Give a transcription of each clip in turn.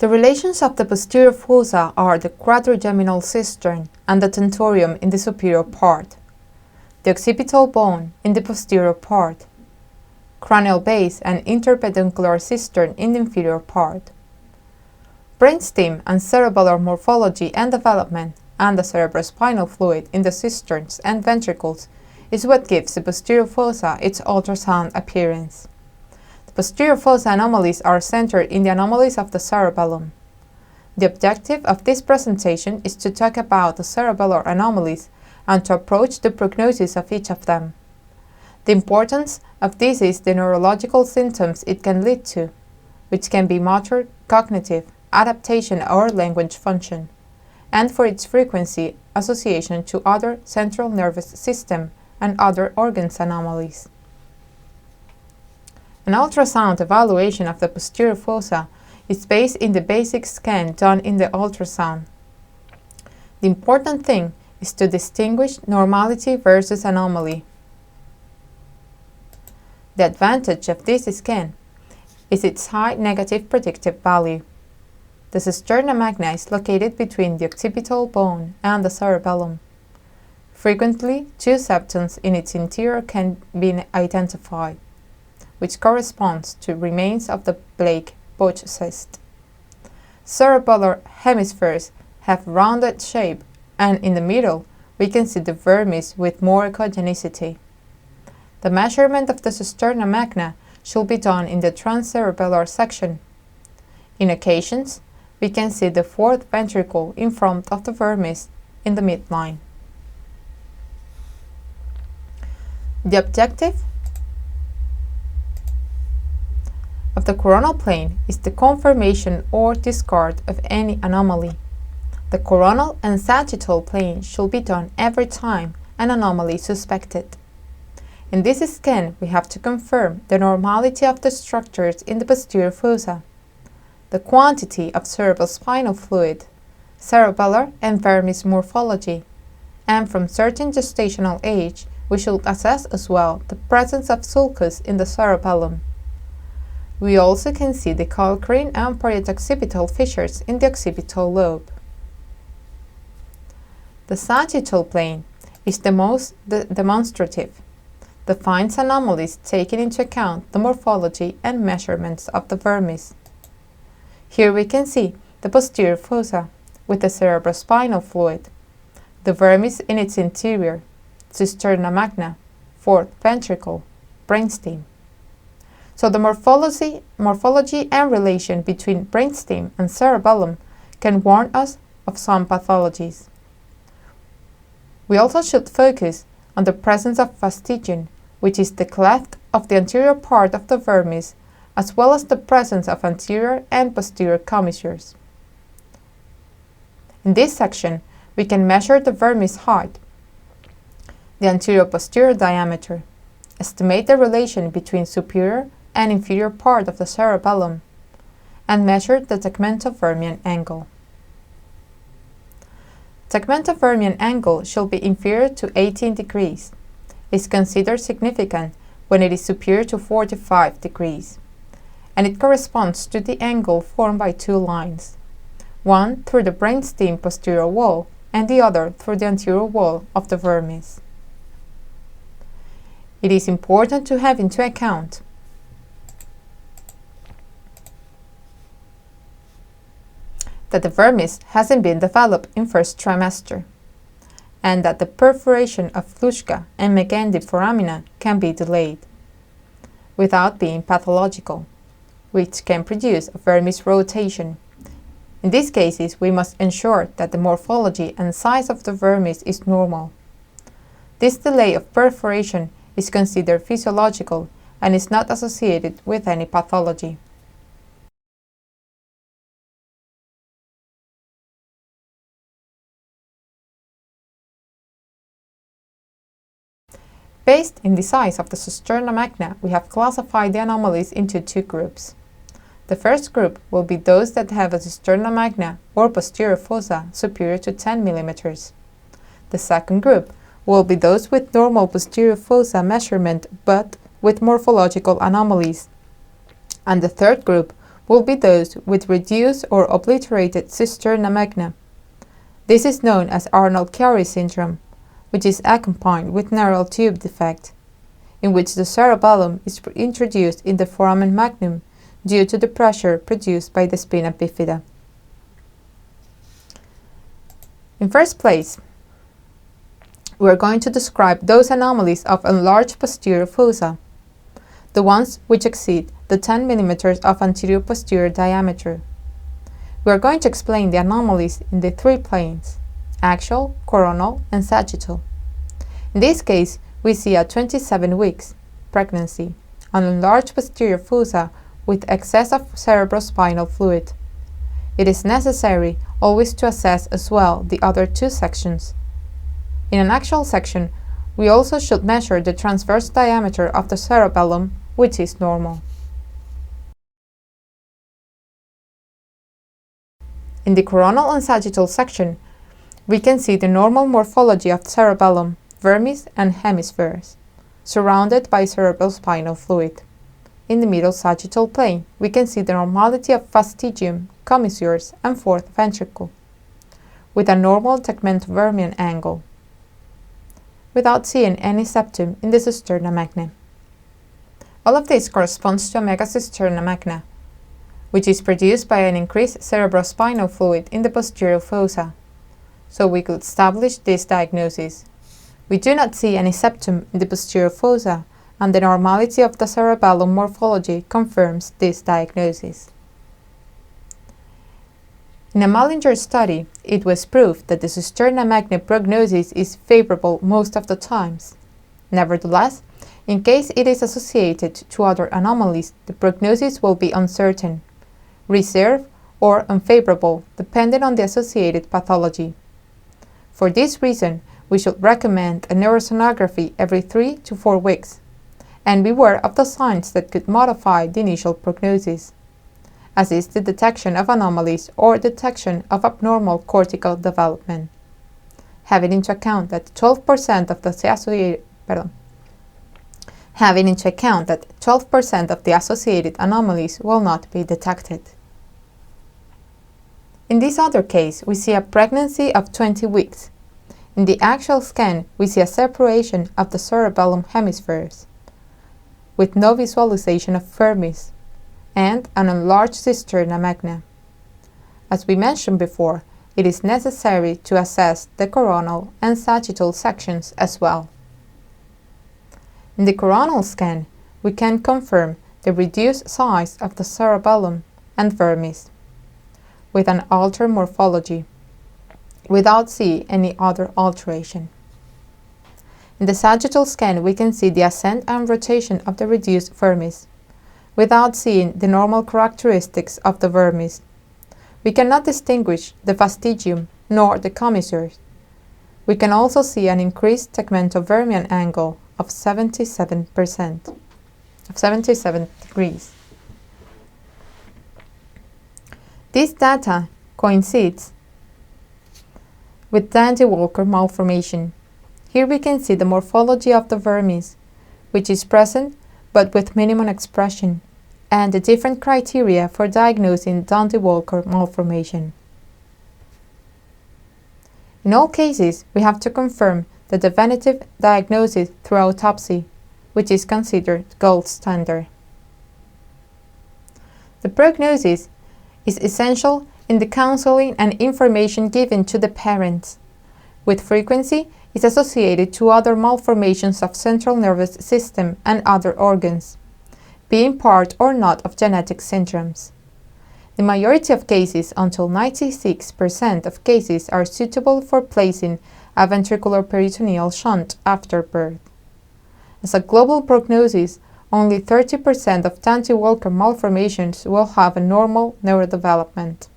The relations of the posterior fossa are the quadrigeminal cistern and the tentorium in the superior part, the occipital bone in the posterior part, cranial base and interpeduncular cistern in the inferior part. Brainstem and cerebellar morphology and development, and the cerebrospinal fluid in the cisterns and ventricles is what gives the posterior fossa its ultrasound appearance. The posterior fossa anomalies are centered in the anomalies of the cerebellum. The objective of this presentation is to talk about the cerebellar anomalies and to approach the prognosis of each of them. The importance of this is the neurological symptoms it can lead to, which can be motor, cognitive, adaptation or language function, and for its frequency association to other central nervous system and other organs anomalies. An ultrasound evaluation of the posterior fossa is based in the basic scan done in the ultrasound. The important thing is to distinguish normality versus anomaly. The advantage of this scan is its high negative predictive value. The cisterna magna is located between the occipital bone and the cerebellum. Frequently, two septums in its interior can be identified, which corresponds to remains of the Blake Botch cyst. Cerebellar hemispheres have rounded shape, and in the middle we can see the vermis with more echogenicity. The measurement of the cisterna magna should be done in the transcerebellar section. In occasions, we can see the fourth ventricle in front of the vermis in the midline. The objective of the coronal plane is the confirmation or discard of any anomaly. The coronal and sagittal plane should be done every time an anomaly is suspected. In this scan, we have to confirm the normality of the structures in the posterior fossa, the quantity of cerebrospinal fluid, cerebellar and vermis morphology, and from certain gestational age, we should assess as well the presence of sulcus in the cerebellum. We also can see the calcarine and perioccipital fissures in the occipital lobe. The sagittal plane is the most demonstrative, defines anomalies taking into account the morphology and measurements of the vermis. Here we can see the posterior fossa with the cerebrospinal fluid, the vermis in its interior, cisterna magna, fourth ventricle, brainstem. So the morphology and relation between brainstem and cerebellum can warn us of some pathologies. We also should focus on the presence of fastigion, which is the cleft of the anterior part of the vermis, as well as the presence of anterior and posterior commissures. In this section, we can measure the vermis height, the anterior-posterior diameter, estimate the relation between superior and inferior part of the cerebellum, and measure the tegmentovermian angle. Tegmentovermian angle should be inferior to 18 degrees. It is considered significant when it is superior to 45 degrees, and it corresponds to the angle formed by two lines, one through the brainstem posterior wall and the other through the anterior wall of the vermis. It is important to have into account that the vermis hasn't been developed in first trimester, and that the perforation of Fluschka and Megendi foramina can be delayed, without being pathological, which can produce a vermis rotation. In these cases, we must ensure that the morphology and size of the vermis is normal. This delay of perforation is considered physiological and is not associated with any pathology. Based in the size of the cisterna magna, we have classified the anomalies into two groups. The first group will be those that have a cisterna magna or posterior fossa superior to 10 mm. The second group will be those with normal posterior fossa measurement but with morphological anomalies. And the third group will be those with reduced or obliterated cisterna magna. This is known as Arnold-Chiari syndrome, which is accompanied with neural tube defect, in which the cerebellum is introduced in the foramen magnum due to the pressure produced by the spina bifida. In first place, we are going to describe those anomalies of enlarged posterior fossa, the ones which exceed the 10 mm of anterior posterior diameter. We are going to explain the anomalies in the three planes: axial, coronal, and sagittal. In this case, we see at 27 weeks, pregnancy, an enlarged posterior fossa with excess of cerebrospinal fluid. It is necessary always to assess as well the other two sections. In an axial section, we also should measure the transverse diameter of the cerebellum, which is normal. In the coronal and sagittal section, we can see the normal morphology of the cerebellum, vermis, and hemispheres, surrounded by cerebrospinal fluid. In the middle sagittal plane, we can see the normality of fastigium, commissures, and fourth ventricle, with a normal tegmentovermian angle, without seeing any septum in the cisterna magna. All of this corresponds to a megacisterna magna, which is produced by an increased cerebrospinal fluid in the posterior fossa, so we could establish this diagnosis. We do not see any septum in the posterior fossa, and the normality of the cerebellum morphology confirms this diagnosis. In a Mallinger study, it was proved that the cisterna magna prognosis is favorable most of the times. Nevertheless, in case it is associated to other anomalies, the prognosis will be uncertain, reserved, or unfavorable, depending on the associated pathology. For this reason, we should recommend a neurosonography every 3 to 4 weeks, and beware of the signs that could modify the initial prognosis, as is the detection of anomalies or detection of abnormal cortical development, having into account that 12% of the associated anomalies will not be detected. In this other case, we see a pregnancy of 20 weeks. In the axial scan, we see a separation of the cerebellum hemispheres, with no visualization of vermis, and an enlarged cisterna magna. As we mentioned before, it is necessary to assess the coronal and sagittal sections as well. In the coronal scan, we can confirm the reduced size of the cerebellum and vermis, with an altered morphology, without seeing any other alteration. In the sagittal scan, we can see the ascent and rotation of the reduced vermis, without seeing the normal characteristics of the vermis. We cannot distinguish the fastigium nor the commissures. We can also see an increased tegmentovermian angle of 77 degrees. This data coincides with Dandy-Walker malformation. Here we can see the morphology of the vermis, which is present but with minimum expression, and the different criteria for diagnosing Dandy-Walker malformation. In all cases, we have to confirm the definitive diagnosis through autopsy, which is considered gold standard. The prognosis is essential in the counseling and information given to the parents. With frequency, is associated to other malformations of central nervous system and other organs, being part or not of genetic syndromes. The majority of cases, until 96% of cases, are suitable for placing a ventricular peritoneal shunt after birth. As a global prognosis, only 30% of Dandy-Walker malformations will have a normal neurodevelopment.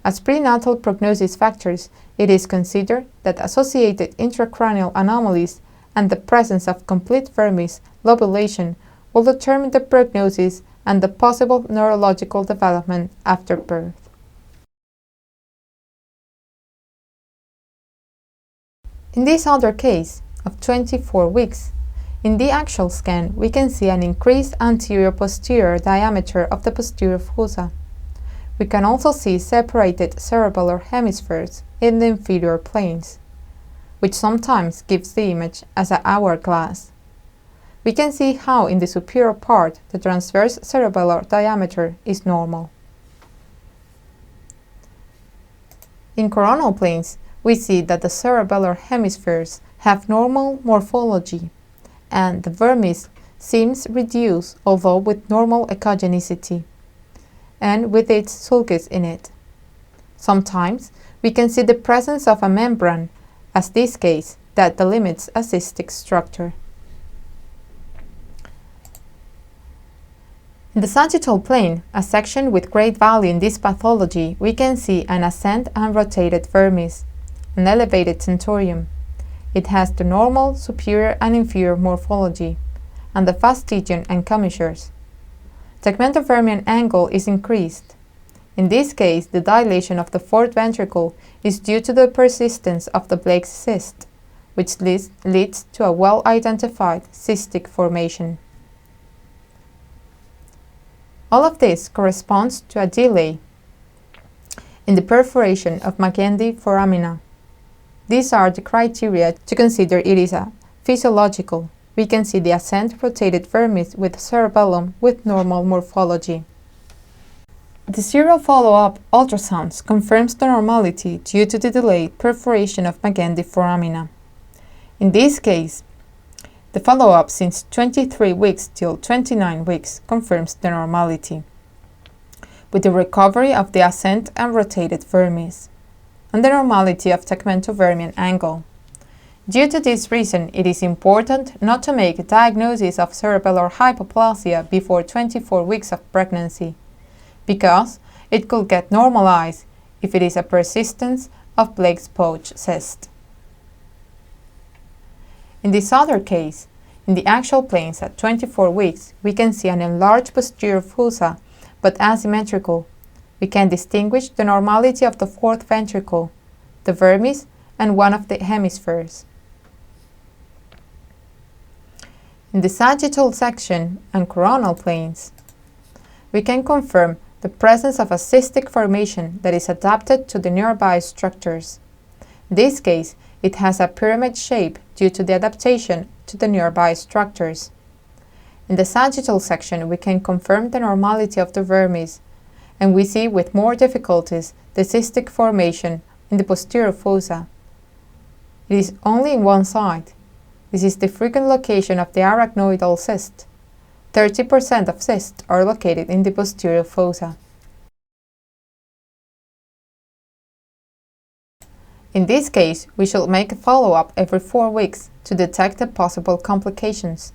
As prenatal prognosis factors, it is considered that associated intracranial anomalies and the presence of complete vermis lobulation will determine the prognosis and the possible neurological development after birth. In this other case, of 24 weeks, In the actual scan, we can see an increased anterior-posterior diameter of the posterior fossa. We can also see separated cerebellar hemispheres in the inferior planes, which sometimes gives the image as an hourglass. We can see how in the superior part the transverse cerebellar diameter is normal. In coronal planes, we see that the cerebellar hemispheres have normal morphology, and the vermis seems reduced, although with normal echogenicity, and with its sulcus in it. Sometimes we can see the presence of a membrane, as this case, that delimits a cystic structure. In the sagittal plane, a section with great value in this pathology, we can see an ascent and rotated vermis, an elevated tentorium. It has the normal superior and inferior morphology, and the fastigion and commissures. Tegmentovermian angle is increased. In this case, the dilation of the fourth ventricle is due to the persistence of the Blake's cyst, which leads to a well-identified cystic formation. All of this corresponds to a delay in the perforation of Magendie foramina. These are the criteria to consider it is a physiological. We can see the ascent rotated vermis with cerebellum with normal morphology. The serial follow-up ultrasounds confirms the normality due to the delayed perforation of Magendie foramina. In this case, the follow-up since 23 weeks till 29 weeks confirms the normality, with the recovery of the ascent and rotated vermis, and the normality of tegmentovermian angle. Due to this reason, it is important not to make a diagnosis of cerebellar hypoplasia before 24 weeks of pregnancy, because it could get normalized if it is a persistence of Blake's pouch cyst. In this other case, in the actual planes at 24 weeks, we can see an enlarged posterior fossa, but asymmetrical. We can distinguish the normality of the fourth ventricle, the vermis, and one of the hemispheres. In the sagittal section and coronal planes, we can confirm the presence of a cystic formation that is adapted to the nearby structures. In this case, it has a pyramid shape due to the adaptation to the nearby structures. In the sagittal section, we can confirm the normality of the vermis, and we see with more difficulties the cystic formation in the posterior fossa. It is only in one side. This is the frequent location of the arachnoidal cyst. 30% of cysts are located in the posterior fossa. In this case, we should make a follow-up every 4 weeks to detect the possible complications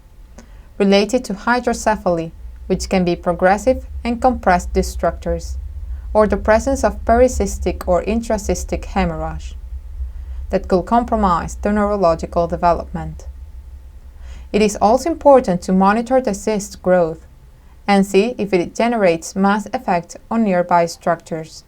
related to hydrocephaly, which can be progressive and compressed disc structures, or the presence of pericystic or intracystic hemorrhage that could compromise the neurological development. It is also important to monitor the cyst growth and see if it generates mass effect on nearby structures.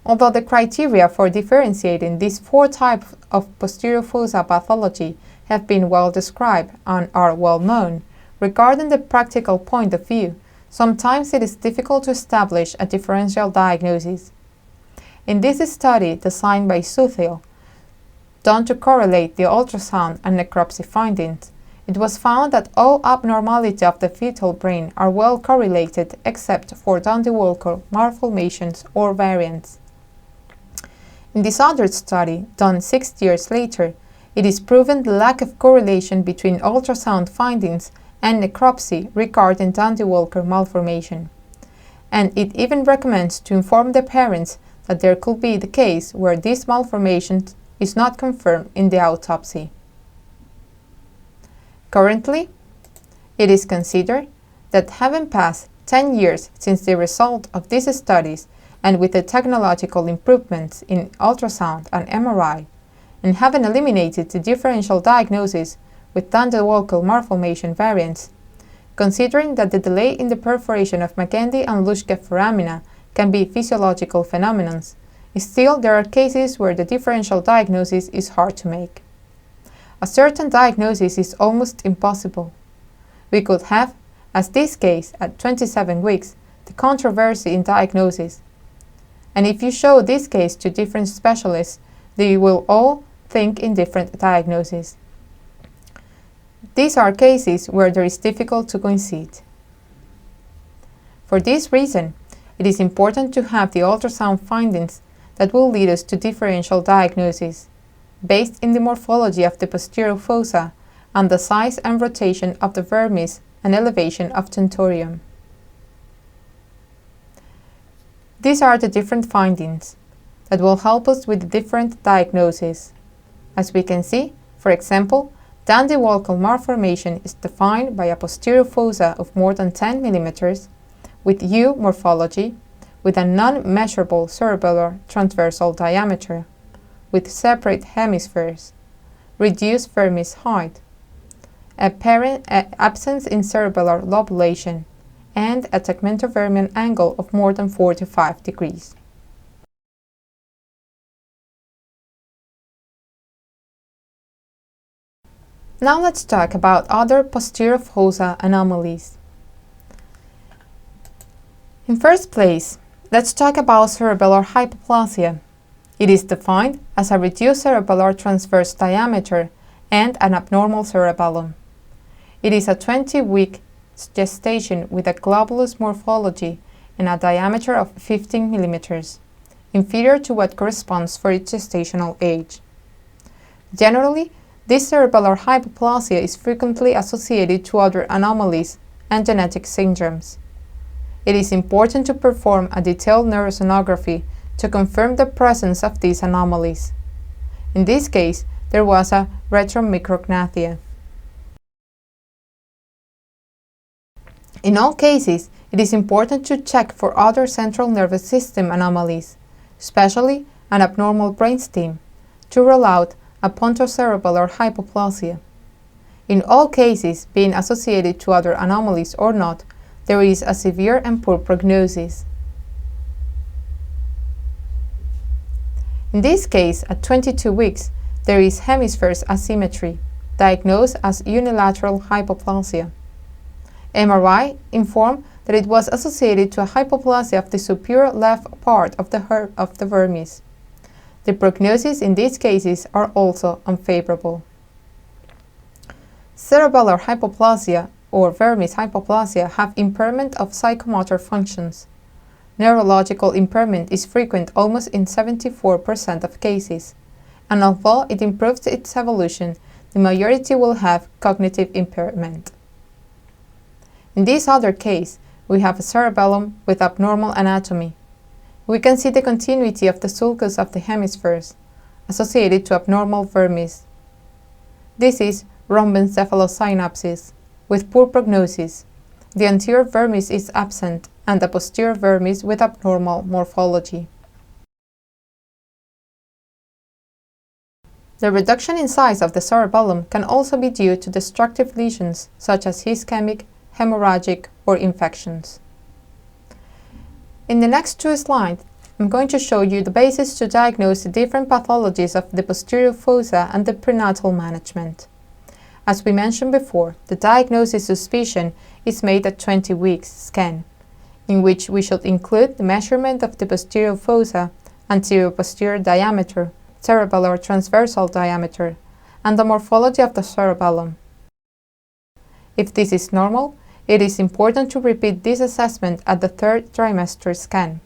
Although the criteria for differentiating these 4 types of posterior fossa pathology have been well described and are well known, regarding the practical point of view, sometimes it is difficult to establish a differential diagnosis. In this study, designed by Suthill, done to correlate the ultrasound and necropsy findings, it was found that all abnormality of the fetal brain are well correlated except for Dundee-Walker malformations or variants. In this other study, done 6 years later, it is proven the lack of correlation between ultrasound findings and necropsy regarding Dundee-Walker malformation, and it even recommends to inform the parents that there could be the case where this malformation is not confirmed in the autopsy. Currently, it is considered that having passed 10 years since the result of these studies, and with the technological improvements in ultrasound and MRI, and having eliminated the differential diagnosis with Dundee-Walker malformation variants, considering that the delay in the perforation of Magendie and Luschke foramina can be physiological phenomena, still there are cases where the differential diagnosis is hard to make. a certain diagnosis is almost impossible. We could have, as this case at 27 weeks, the controversy in diagnosis. And if you show this case to different specialists, they will all think in different diagnoses. These are cases where there is difficult to coincide. For this reason, it is important to have the ultrasound findings that will lead us to differential diagnosis, based in the morphology of the posterior fossa and the size and rotation of the vermis and elevation of tentorium. These are the different findings that will help us with the different diagnoses. As we can see, for example, Dandy-Walker malformation is defined by a posterior fossa of more than 10 mm, with U morphology, with a non-measurable cerebellar transversal diameter, with separate hemispheres, reduced vermis height, apparent absence in cerebellar lobulation, and a tegmentovermian angle of more than 45 degrees. Now let's talk about other posterior fossa anomalies. In first place, let's talk about cerebellar hypoplasia. It is defined as a reduced cerebellar transverse diameter and an abnormal cerebellum. It is a 20-week gestation with a globulous morphology and a diameter of 15 mm, inferior to what corresponds for its gestational age. Generally, this cerebellar hypoplasia is frequently associated to other anomalies and genetic syndromes. It is important to perform a detailed neurosonography to confirm the presence of these anomalies. In this case, there was a retromicrognathia. In all cases, it is important to check for other central nervous system anomalies, especially an abnormal brainstem, to rule out a pontocerebellar hypoplasia. In all cases, being associated to other anomalies or not, there is a severe and poor prognosis. In this case, at 22 weeks, there is hemispheres asymmetry, diagnosed as unilateral hypoplasia. MRI informed that it was associated to a hypoplasia of the superior left part of the vermis. The prognosis in these cases are also unfavorable. Cerebellar hypoplasia or vermis hypoplasia have impairment of psychomotor functions. Neurological impairment is frequent almost in 74% of cases, and although it improves its evolution, the majority will have cognitive impairment. In this other case, we have a cerebellum with abnormal anatomy. We can see the continuity of the sulcus of the hemispheres, associated to abnormal vermis. This is rhombencephalosynapsis, with poor prognosis. The anterior vermis is absent, and the posterior vermis with abnormal morphology. The reduction in size of the cerebellum can also be due to destructive lesions, such as ischemic, hemorrhagic, or infections. In the next two slides, I'm going to show you the basis to diagnose the different pathologies of the posterior fossa and the prenatal management. As we mentioned before, the diagnosis suspicion is made at 20 weeks scan, in which we should include the measurement of the posterior fossa, anterior-posterior diameter, cerebellar transversal diameter, and the morphology of the cerebellum. If this is normal, it is important to repeat this assessment at the third trimester scan.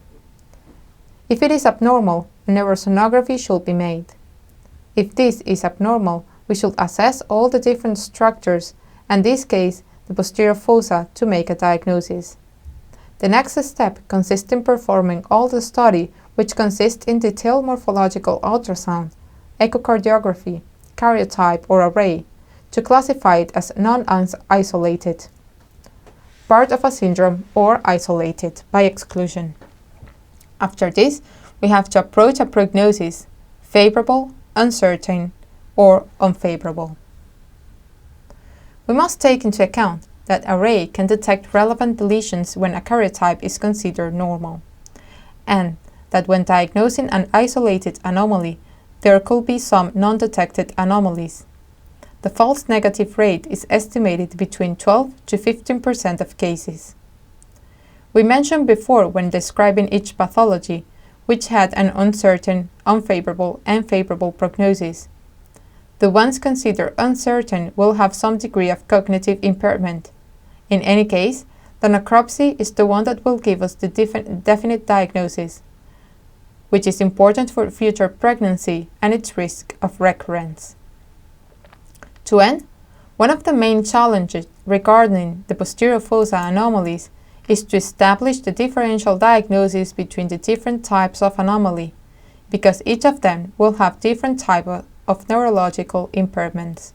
If it is abnormal, a neurosonography should be made. If this is abnormal, we should assess all the different structures, and in this case, the posterior fossa, to make a diagnosis. The next step consists in performing all the study, which consists in detailed morphological ultrasound, echocardiography, karyotype or array, to classify it as non-isolated, part of a syndrome, or isolated by exclusion. After this, we have to approach a prognosis, favorable, uncertain, or unfavorable. We must take into account that array can detect relevant deletions when a karyotype is considered normal, and that when diagnosing an isolated anomaly, there could be some non-detected anomalies. the false negative rate is estimated between 12 to 15% of cases. We mentioned before when describing each pathology which had an uncertain, unfavorable, and favorable prognosis. The ones considered uncertain will have some degree of cognitive impairment. In any case, the necropsy is the one that will give us the definite diagnosis, which is important for future pregnancy and its risk of recurrence. To end, one of the main challenges regarding the posterior fossa anomalies is to establish the differential diagnosis between the different types of anomaly, because each of them will have different types of neurological impairments.